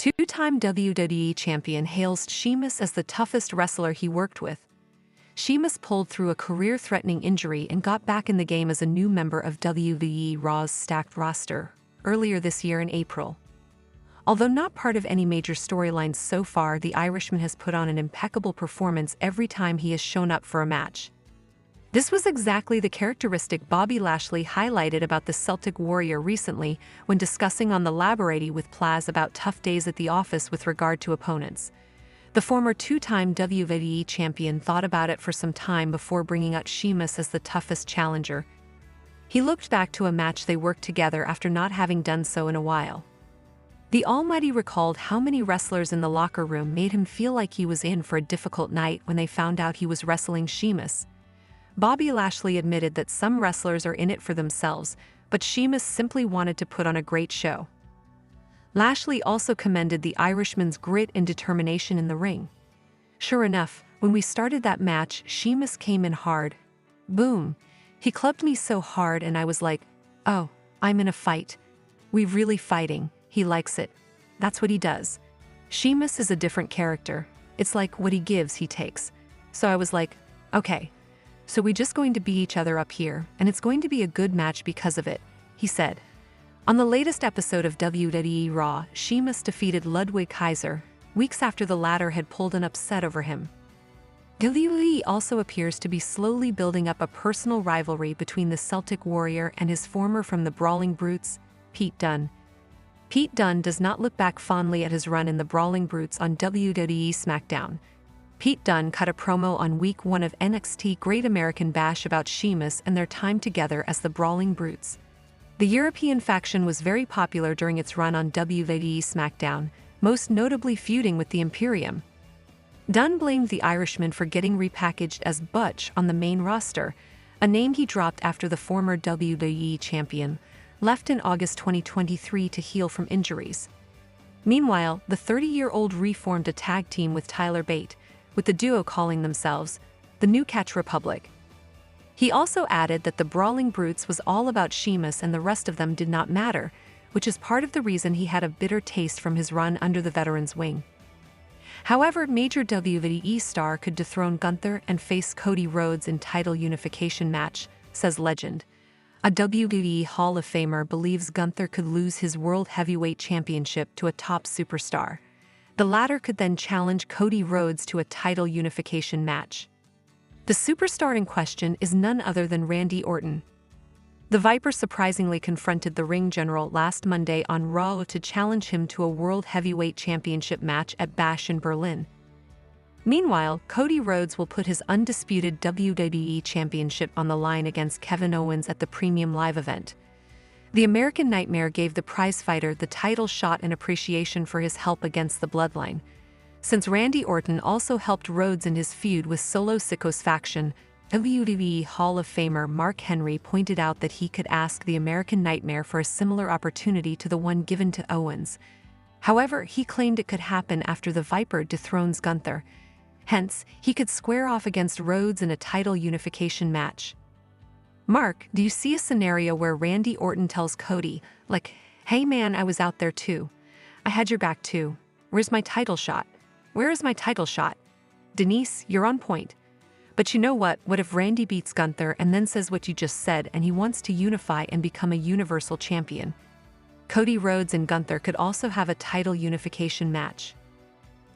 Two-time WWE champion hails Sheamus as the toughest wrestler he worked with. Sheamus pulled through a career-threatening injury and got back in the game as a new member of WWE Raw's stacked roster earlier this year in April. Although not part of any major storylines so far, the Irishman has put on an impeccable performance every time he has shown up for a match. This was exactly the characteristic Bobby Lashley highlighted about the Celtic Warrior recently when discussing on the Laborati with Plaz about tough days at the office with regard to opponents. The former two-time WWE champion thought about it for some time before bringing out Sheamus as the toughest challenger. He looked back to a match they worked together after not having done so in a while. The Almighty recalled how many wrestlers in the locker room made him feel like he was in for a difficult night when they found out he was wrestling Sheamus. Bobby Lashley admitted that some wrestlers are in it for themselves, but Sheamus simply wanted to put on a great show. Lashley also commended the Irishman's grit and determination in the ring. Sure enough, when we started that match, Sheamus came in hard. Boom. He clubbed me so hard and I was like, oh, I'm in a fight. We're really fighting. He likes it. That's what he does. Sheamus is a different character. It's like what he gives, he takes. So I was like, okay. So we're just going to beat each other up here, and it's going to be a good match because of it, he said. On the latest episode of WWE Raw, Sheamus defeated Ludwig Kaiser, weeks after the latter had pulled an upset over him. WWE also appears to be slowly building up a personal rivalry between the Celtic Warrior and his former from the Brawling Brutes, Pete Dunne. Pete Dunne does not look back fondly at his run in the Brawling Brutes on WWE SmackDown. Pete Dunne cut a promo on Week 1 of NXT Great American Bash about Sheamus and their time together as the Brawling Brutes. The European faction was very popular during its run on WWE SmackDown, most notably feuding with the Imperium. Dunne blamed the Irishman for getting repackaged as Butch on the main roster, a name he dropped after the former WWE champion left in August 2023 to heal from injuries. Meanwhile, the 30-year-old reformed a tag team with Tyler Bate, with the duo calling themselves the New Catch Republic. He also added that the Brawling Brutes was all about Sheamus and the rest of them did not matter, which is part of the reason he had a bitter taste from his run under the veteran's wing. However, major WWE star could dethrone Gunther and face Cody Rhodes in title unification match, says legend. A WWE Hall of Famer believes Gunther could lose his World Heavyweight Championship to a top superstar. The latter could then challenge Cody Rhodes to a title unification match. The superstar in question is none other than Randy Orton. The Viper surprisingly confronted the ring general last Monday on Raw to challenge him to a World Heavyweight Championship match at Bash in Berlin. Meanwhile, Cody Rhodes will put his undisputed WWE Championship on the line against Kevin Owens at the Premium Live event. The American Nightmare gave the prizefighter the title shot in appreciation for his help against the Bloodline. Since Randy Orton also helped Rhodes in his feud with Solo Siko's faction, WWE Hall of Famer Mark Henry pointed out that he could ask the American Nightmare for a similar opportunity to the one given to Owens. However, he claimed it could happen after the Viper dethrones Gunther. Hence, he could square off against Rhodes in a title unification match. Mark, do you see a scenario where Randy Orton tells Cody, like, hey man, I was out there too. I had your back too. Where's my title shot? Where is my title shot? Denise, you're on point. But you know what if Randy beats Gunther and then says what you just said and he wants to unify and become a universal champion? Cody Rhodes and Gunther could also have a title unification match.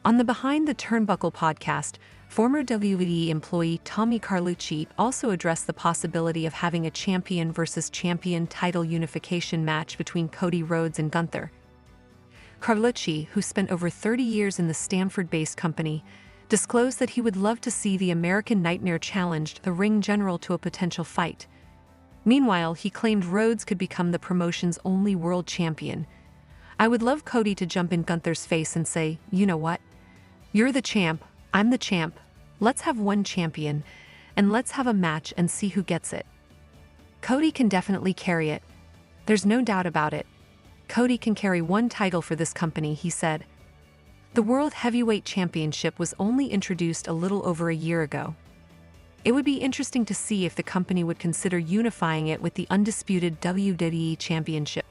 On the Behind the Turnbuckle podcast, former WWE employee Tommy Carlucci also addressed the possibility of having a champion versus champion title unification match between Cody Rhodes and Gunther. Carlucci, who spent over 30 years in the Stanford-based company, disclosed that he would love to see the American Nightmare challenge the ring general to a potential fight. Meanwhile, he claimed Rhodes could become the promotion's only world champion. I would love Cody to jump in Gunther's face and say, you know what? You're the champ, I'm the champ, let's have one champion, and let's have a match and see who gets it. Cody can definitely carry it. There's no doubt about it. Cody can carry one title for this company, he said. The World Heavyweight Championship was only introduced a little over a year ago. It would be interesting to see if the company would consider unifying it with the undisputed WWE Championship.